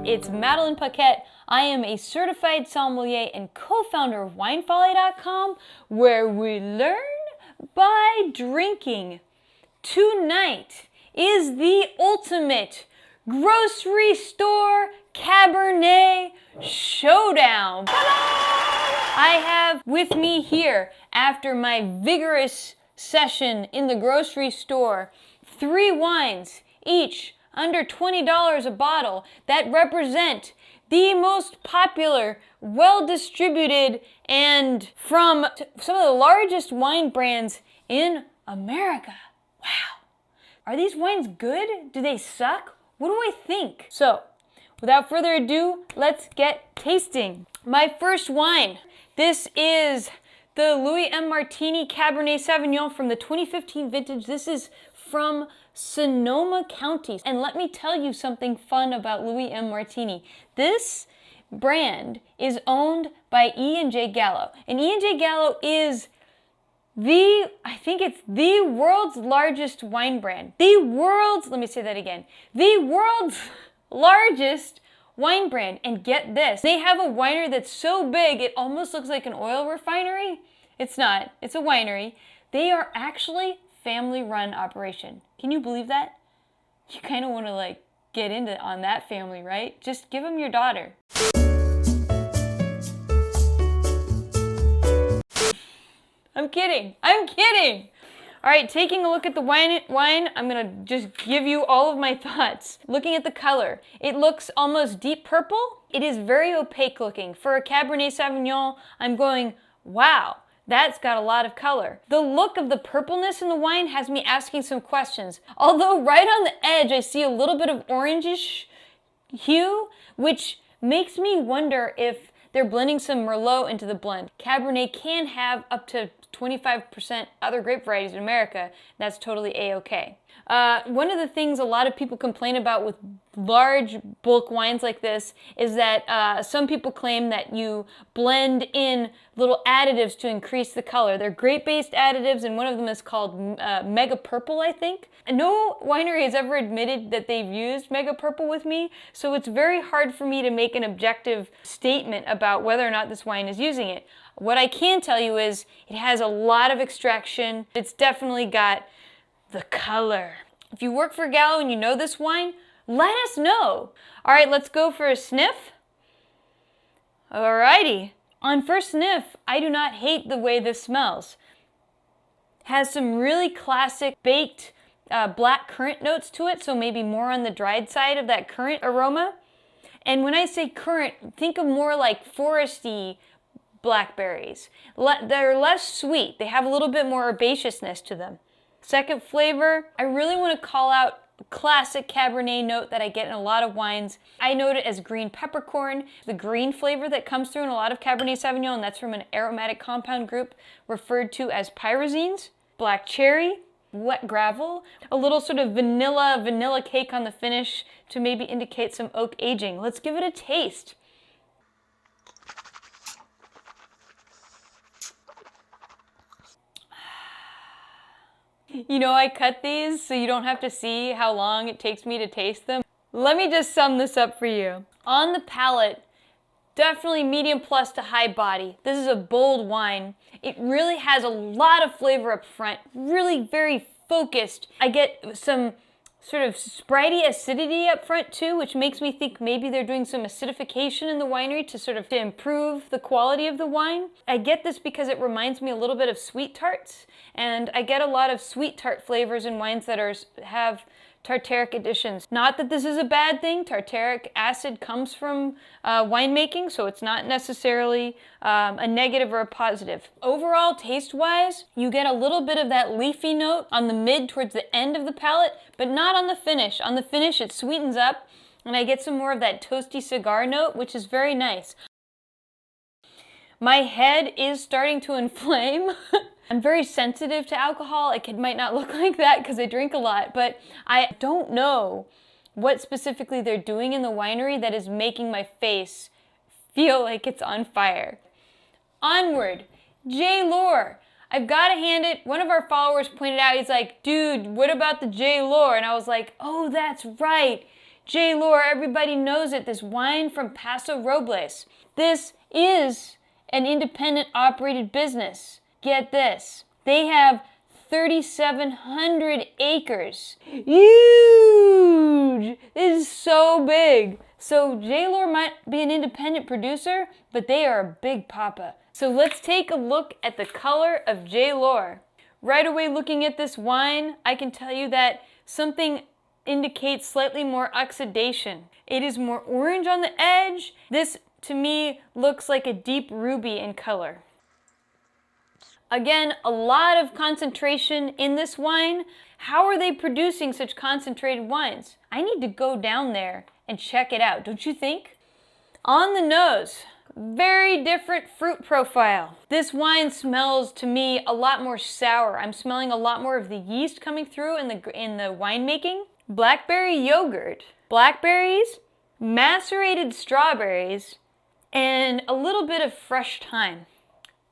It's Madeline Paquette. I am a certified sommelier and co-founder of WineFolly.com, where we learn by drinking. Tonight is the ultimate grocery store Cabernet Showdown. I have with me here, after my vigorous session in the grocery store, 3 wines, each under $20 a bottle, that represent the most popular, well-distributed, and from some of the largest wine brands in America. Wow. Are these wines good? Do they suck? What do I think? So, without further ado, let's get tasting. My first wine. This is the M Martini Cabernet Sauvignon from the 2015 vintage. This is from Sonoma County. And let me tell you something fun about M Martini. This brand is owned by E&J Gallo. And E&J Gallo is I think it's the world's largest wine brand. Let me say that again. The world's largest wine brand. And get this, they have a winery that's so big it almost looks like an oil refinery. It's not, it's a winery. They are actually family-run operation. Can you believe that? You kind of want to get into on that family, right? Just give them your daughter. I'm kidding. All right, taking a look at the wine, I'm gonna just give you all of my thoughts. Looking at the color, it looks almost deep purple. It is very opaque looking. For a Cabernet Sauvignon, I'm going, wow, that's got a lot of color. The look of the purpleness in the wine has me asking some questions. Although right on the edge, I see a little bit of orangish hue, which makes me wonder if they're blending some Merlot into the blend. Cabernet can have up to 25% other grape varieties in America. That's totally A-okay. One of the things a lot of people complain about with large bulk wines like this is that some people claim that you blend in little additives to increase the color. They're grape-based additives, and one of them is called Mega Purple, I think. No winery has ever admitted that they've used Mega Purple with me, so it's very hard for me to make an objective statement about whether or not this wine is using it. What I can tell you is it has a lot of extraction. It's definitely got the color. If you work for Gallo and you know this wine, let us know. All right, let's go for a sniff. Alrighty. On first sniff, I do not hate the way this smells. Has some really classic baked black currant notes to it, so maybe more on the dried side of that currant aroma. And when I say currant, think of more like foresty blackberries. They're less sweet. They have a little bit more herbaceousness to them. Second flavor, I really want to call out a classic Cabernet note that I get in a lot of wines. I note it as green peppercorn, the green flavor that comes through in a lot of Cabernet Sauvignon, and that's from an aromatic compound group referred to as pyrazines. Black cherry, wet gravel, a little sort of vanilla cake on the finish to maybe indicate some oak aging. Let's give it a taste. You know, I cut these so you don't have to see how long it takes me to taste them. Let me just sum this up for you. On the palate, definitely medium plus to high body. This is a bold wine. It really has a lot of flavor up front, really very focused. I get some sort of spritey acidity up front too, which makes me think maybe they're doing some acidification in the winery to improve the quality of the wine. I get this because it reminds me a little bit of sweet tarts, and I get a lot of sweet tart flavors in wines that have tartaric additions. Not that this is a bad thing. Tartaric acid comes from winemaking, so it's not necessarily a negative or a positive. Overall, taste-wise, you get a little bit of that leafy note on the mid towards the end of the palate, but not on the finish. On the finish, it sweetens up, and I get some more of that toasty cigar note, which is very nice. My head is starting to inflame. I'm very sensitive to alcohol. It might not look like that because I drink a lot, but I don't know what specifically they're doing in the winery that is making my face feel like it's on fire. Onward, J. Lohr. I've got to hand it, one of our followers pointed out, he's like, dude, what about the J. Lohr? And I was like, oh, that's right. J. Lohr, everybody knows it, this wine from Paso Robles. This is an independent operated business. Get this, they have 3,700 acres. Huge! This is so big. So J. Lohr might be an independent producer, but they are a big papa. So let's take a look at the color of J. Lohr. Right away looking at this wine, I can tell you that something indicates slightly more oxidation. It is more orange on the edge. This, to me, looks like a deep ruby in color. Again, a lot of concentration in this wine. How are they producing such concentrated wines? I need to go down there and check it out, don't you think? On the nose, very different fruit profile. This wine smells to me a lot more sour. I'm smelling a lot more of the yeast coming through in the winemaking. Blackberry yogurt, blackberries, macerated strawberries, and a little bit of fresh thyme.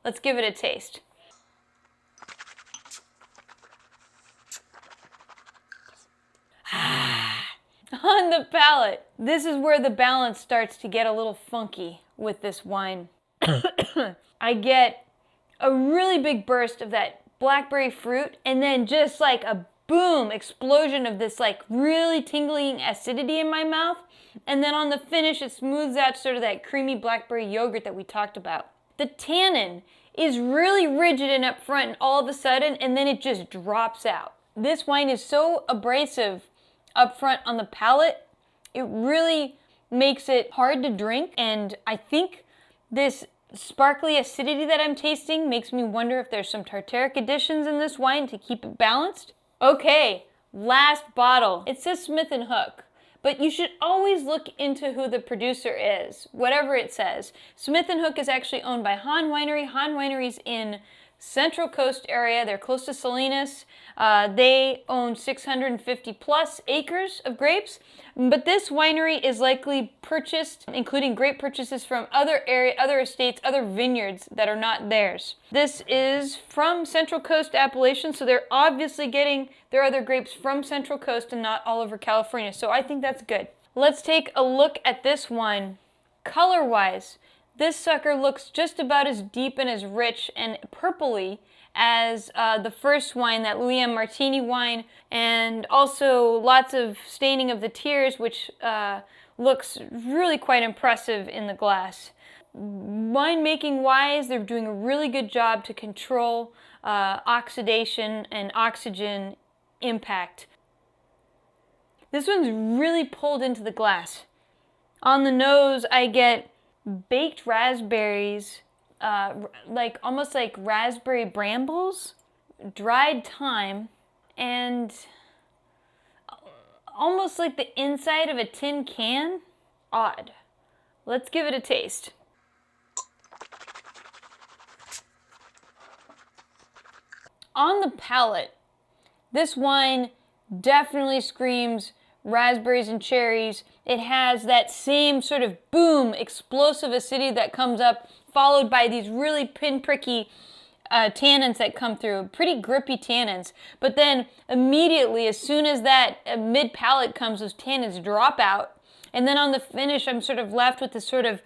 Let's give it a taste. On the palate, this is where the balance starts to get a little funky with this wine. I get a really big burst of that blackberry fruit, and then just like a boom explosion of this like really tingling acidity in my mouth. And then on the finish, it smooths out sort of that creamy blackberry yogurt that we talked about. The tannin is really rigid and up front, and all of a sudden, and then it just drops out. This wine is so abrasive up front on the palate, it really makes it hard to drink, and I think this sparkly acidity that I'm tasting makes me wonder if there's some tartaric additions in this wine to keep it balanced. Okay, last bottle. It says Smith & Hook, but you should always look into who the producer is, whatever it says. Smith & Hook is actually owned by Hahn Winery. Hahn Winery's in Central Coast area. They're close to Salinas. They own 650 plus acres of grapes, but this winery is likely purchased, including grape purchases from other estates, other vineyards that are not theirs. This is from Central Coast Appalachian, so they're obviously getting their other grapes from Central Coast and not all over California, so I think that's good. Let's take a look at this wine. Color-wise, this sucker looks just about as deep and as rich and purpley as the first wine, that M Martini wine, and also lots of staining of the tears, which looks really quite impressive in the glass. Winemaking wise, they're doing a really good job to control oxidation and oxygen impact. This one's really pulled into the glass. On the nose, I get baked raspberries, almost like raspberry brambles, dried thyme, and almost like the inside of a tin can. Odd. Let's give it a taste. On the palate, this wine definitely screams raspberries and cherries. It has that same sort of boom, explosive acidity that comes up, followed by these really pinpricky tannins that come through, pretty grippy tannins. But then immediately, as soon as that mid-palate comes, those tannins drop out. And then on the finish, I'm sort of left with this sort of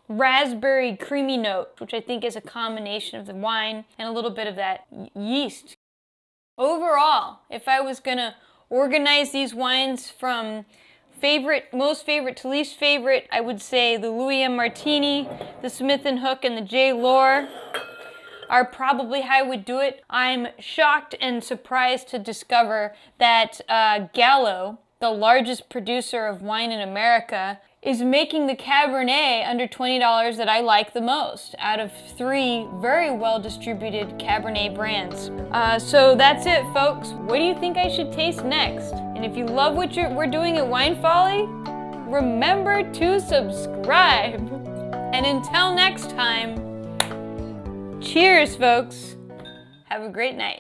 raspberry creamy note, which I think is a combination of the wine and a little bit of that yeast. Overall, if I was gonna organize these wines from most favorite to least favorite, I would say the M Martini, the Smith & Hook, and the J. Lohr are probably how I would do it. I'm shocked and surprised to discover that Gallo, the largest producer of wine in America, is making the Cabernet under $20 that I like the most out of 3 very well distributed Cabernet brands. So that's it, folks. What do you think I should taste next? And if you love what we're doing at Wine Folly, remember to subscribe. And until next time, cheers, folks. Have a great night.